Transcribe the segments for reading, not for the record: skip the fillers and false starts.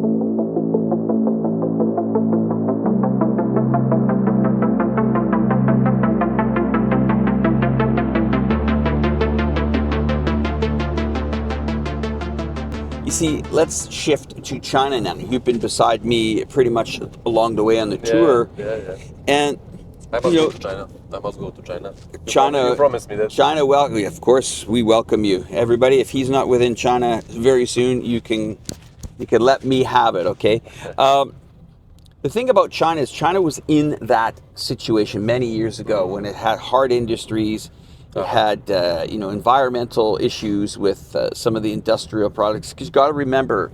You see, let's shift to China now. You've been beside me pretty much along the way on the tour. Yeah. And I must go to China. I must go to China. You promised me that. China, well, of course, we welcome you. Everybody, if he's not within China very soon, you can let me have it, okay? The thing about China is China was in that situation many years ago when it had hard industries. It had, environmental issues with some of the industrial products. Because you've got to remember,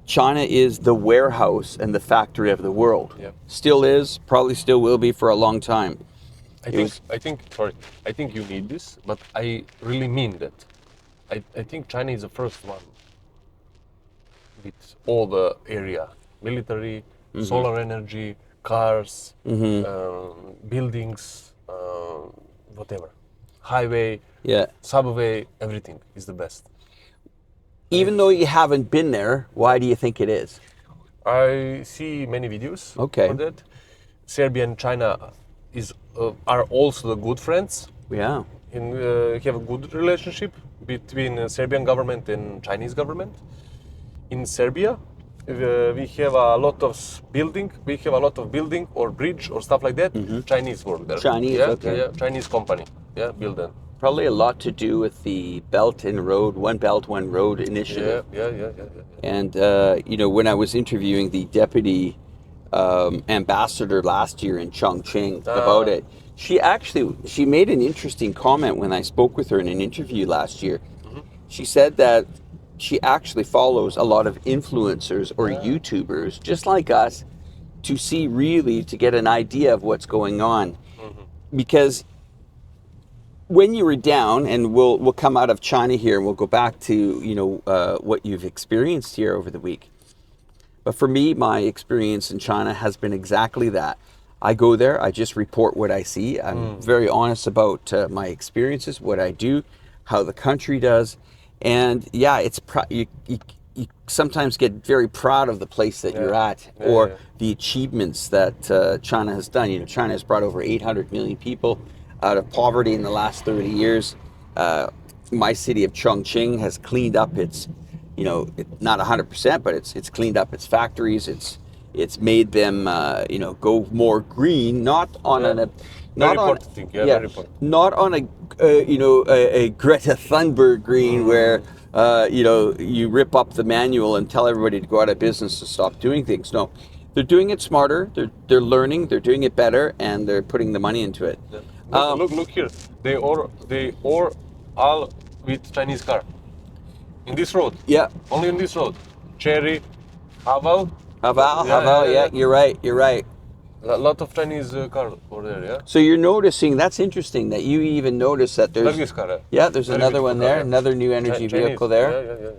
China is the warehouse and the factory of the world. Yeah. Still is, probably still will be for a long time. I think you need this, but I really mean that. I think China is the first one with all the area, military, solar energy, cars, buildings, whatever. Highway, subway, everything is the best. Even though you haven't been there, why do you think it is? I see many videos for that. Serbia and China are also the good friends. Yeah. And have a good relationship between Serbian government and Chinese government. In Serbia, we have a lot of building. We have a lot of building or bridge or stuff like that. Chinese work there. Chinese, Chinese company. Yeah, build them. Probably a lot to do with the Belt and Road, One Belt, One Road initiative. Yeah. And, when I was interviewing the deputy ambassador last year in Chongqing about it, she made an interesting comment when I spoke with her in an interview last year. She said that she actually follows a lot of influencers or YouTubers, just like us, to get an idea of what's going on. Because when you were down, and we'll come out of China here and we'll go back to what you've experienced here over the week. But for me, my experience in China has been exactly that. I go there, I just report what I see. I'm very honest about my experiences, what I do, how the country does, and you sometimes get very proud of the place that you're at, or the achievements that China has done. China has brought over 800 million people out of poverty in the last 30 years. My city of Chongqing has cleaned up its, not 100%, but it's cleaned up its factories. It's made them, go more green, not on a Greta Thunberg green where you rip up the manual and tell everybody to go out of business to stop doing things. No, they're doing it smarter. They're learning. They're doing it better, and they're putting the money into it. Yeah. Look here. They all with Chinese car. In this road. Yeah. Only in this road. Cherry, Haval. Yeah, you're right. A lot of Chinese cars over there, yeah? So you're noticing, that's interesting that you even notice that there's... there's another one there, another new energy vehicle there. Yeah.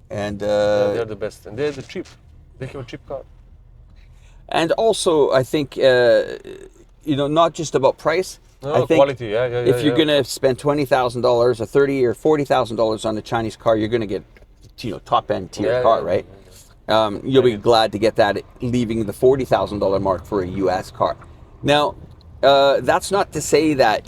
And... they're the best, and they're cheap. They have a cheap car. And also, I think, not just about price. I think quality, if you're going to spend $20,000 or $30,000 or $40,000 on a Chinese car, you're going to get, top-end tier car, right? You'll be glad to get that, leaving the $40,000 mark for a U.S. car. Now, that's not to say that,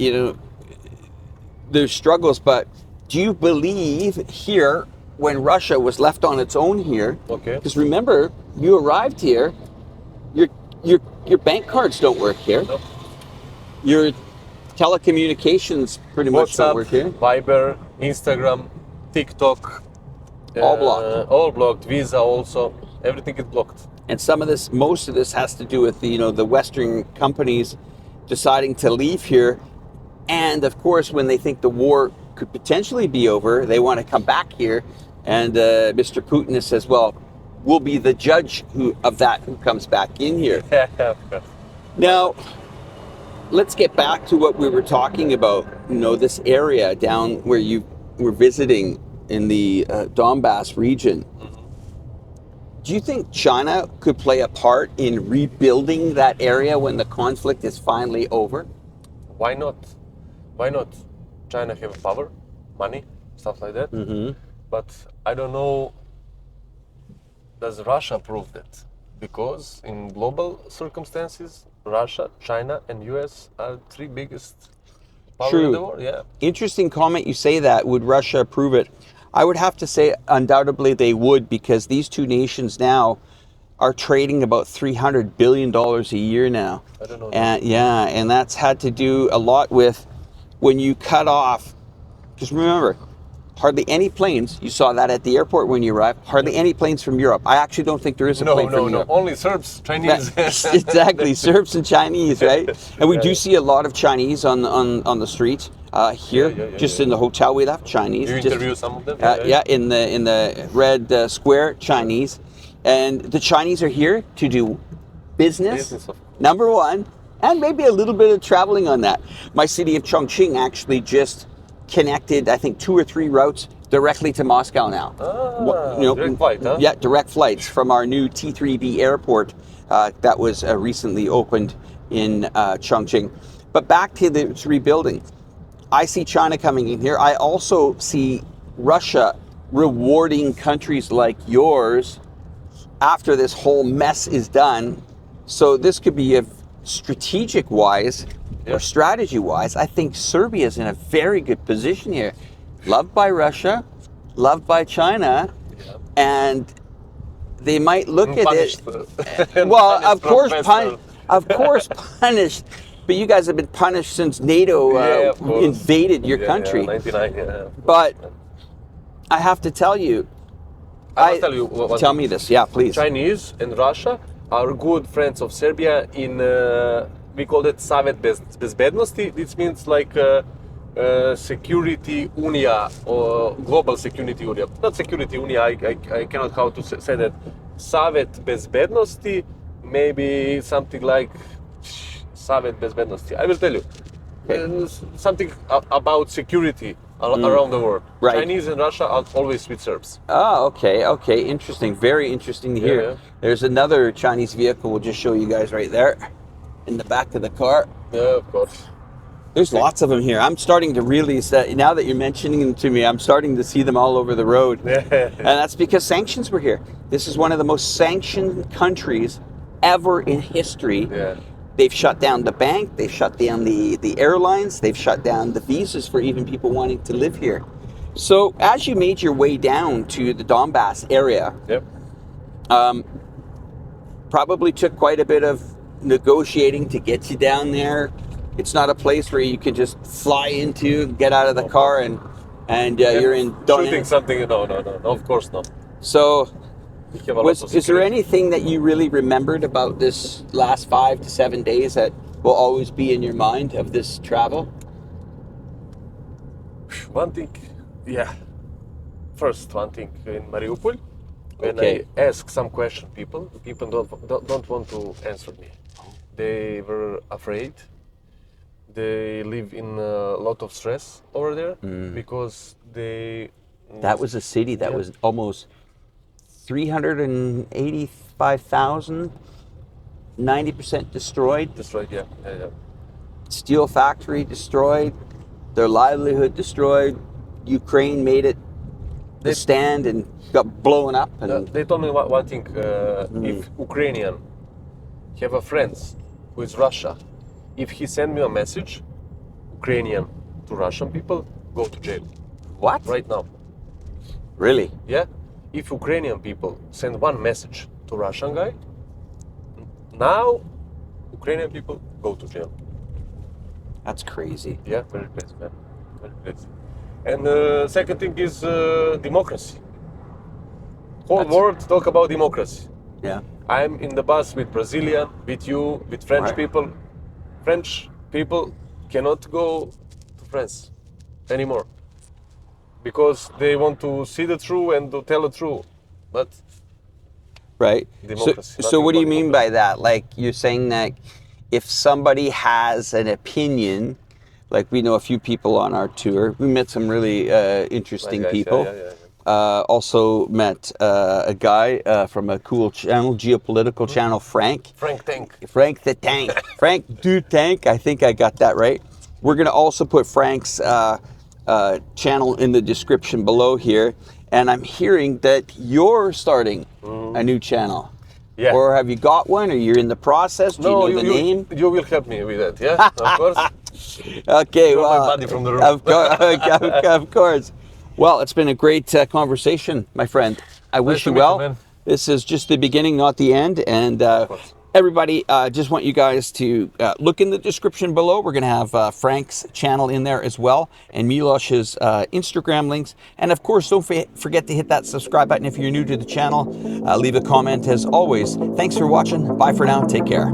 there's struggles, but do you believe here, when Russia was left on its own here, because remember, you arrived here, your bank cards don't work here. Nope. Your telecommunications pretty much don't work here. Viber, Instagram, TikTok. All blocked. All blocked. Visa also. Everything is blocked. And most of this has to do with the Western companies deciding to leave here. And of course, when they think the war could potentially be over, they want to come back here. And Mr. Putin says, well, we'll be the judge who comes back in here. Now, let's get back to what we were talking about. This area down where you were visiting in the Donbass region. Do you think China could play a part in rebuilding that area when the conflict is finally over? Why not? China have power, money, stuff like that. But I don't know does Russia prove that? Because in global circumstances, Russia, China, and US are three biggest power in the True. world. Yeah. Interesting comment you say that. Would Russia approve it? I would have to say undoubtedly they would, because these two nations now are trading about $300 billion a year now. I don't know. And yeah, and that's had to do a lot with when you cut off, because remember, hardly any planes, you saw that at the airport when you arrived, hardly any planes from Europe. I actually don't think there is a plane from Europe. Only Serbs, Chinese. Exactly, Serbs and Chinese, right? And we do see a lot of Chinese on the streets here. Just in the hotel, we have Chinese. You interview some of them? Yeah, in the red square, Chinese, and the Chinese are here to do business. Number one, and maybe a little bit of traveling on that. My city of Chongqing actually just connected, I think, 2 or 3 routes directly to Moscow now. Direct flight, huh? Yeah, direct flights from our new T3B airport that was recently opened in Chongqing. But back to the rebuilding. I see China coming in here. I also see Russia rewarding countries like yours after this whole mess is done. So this could be a strategic wise or strategy wise. I think Serbia is in a very good position here. Loved by Russia, loved by China, and they might look at it. Well, of course, punished. But you guys have been punished since NATO invaded your country. 99, yeah. But I have to tell you, I must tell you. Tell me this, yeah, please. Chinese and Russia are good friends of Serbia in, we call it Savet Bezbednosti. This means like security unia or global security unia. Not security unia, I cannot how to say that. Savet Bezbednosti, maybe something like Savet Bezbednosti. I will tell you. Something about security around the world. Right. Chinese and Russia are always with Serbs. Oh, okay, interesting. Very interesting to hear. Yeah. There's another Chinese vehicle. We'll just show you guys right there in the back of the car. Yeah, of course. There's lots of them here. I'm starting to really, now that you're mentioning them to me, I'm starting to see them all over the road. And that's because sanctions were here. This is one of the most sanctioned countries ever in history. Yeah. They've shut down the bank, they've shut down the airlines, they've shut down the visas for even people wanting to live here. So as you made your way down to the Donbass area, probably took quite a bit of negotiating to get you down there. It's not a place where you can just fly into, get out of the car and you're in Donetsk. Shooting something, no, of course not. So is there anything that you really remembered about this last 5 to 7 days that will always be in your mind of this travel? One thing, First, one thing in Mariupol, when I ask some question, people don't want to answer me. They were afraid. They live in a lot of stress over there because they. That was a city that was almost 385,000, 90% destroyed. Destroyed, yeah. Steel factory destroyed, their livelihood destroyed. Ukraine made it stand and got blown up. And they told me one thing. If Ukrainian have a friends who is Russia, if he send me a message, Ukrainian to Russian people, go to jail. What? Right now. Really? Yeah. If Ukrainian people send one message to Russian guy, now Ukrainian people go to jail. That's crazy. Yeah, very crazy, man. Very crazy. And second thing is democracy. Whole world talk about democracy. Yeah. I'm in the bus with Brazilian, with you, with French people. French people cannot go to France anymore because they want to see the truth and to tell the truth. But democracy. So what do you mean by that? Like you're saying that if somebody has an opinion, like we know a few people on our tour, we met some really interesting people. Also met a guy from a cool channel, geopolitical channel, Frank. Frank Tank. Frank the Tank. Frank Du Tank. I think I got that right. We're going to also put Frank's channel in the description below here. And I'm hearing that you're starting a new channel? Yeah. Or have you got one? Or you're in the process? Do you know the name? You will help me with that, yeah? Of course. Okay, You're well, my buddy from the room. of course. Well, it's been a great conversation, my friend. I wish to you meet well. you, man. This is just the beginning, not the end. And course. everybody, just want you guys to look in the description below. We're going to have Frank's channel in there as well, and Milosh's Instagram links. And of course, don't forget to hit that subscribe button if you're new to the channel. Leave a comment as always. Thanks for watching. Bye for now. Take care.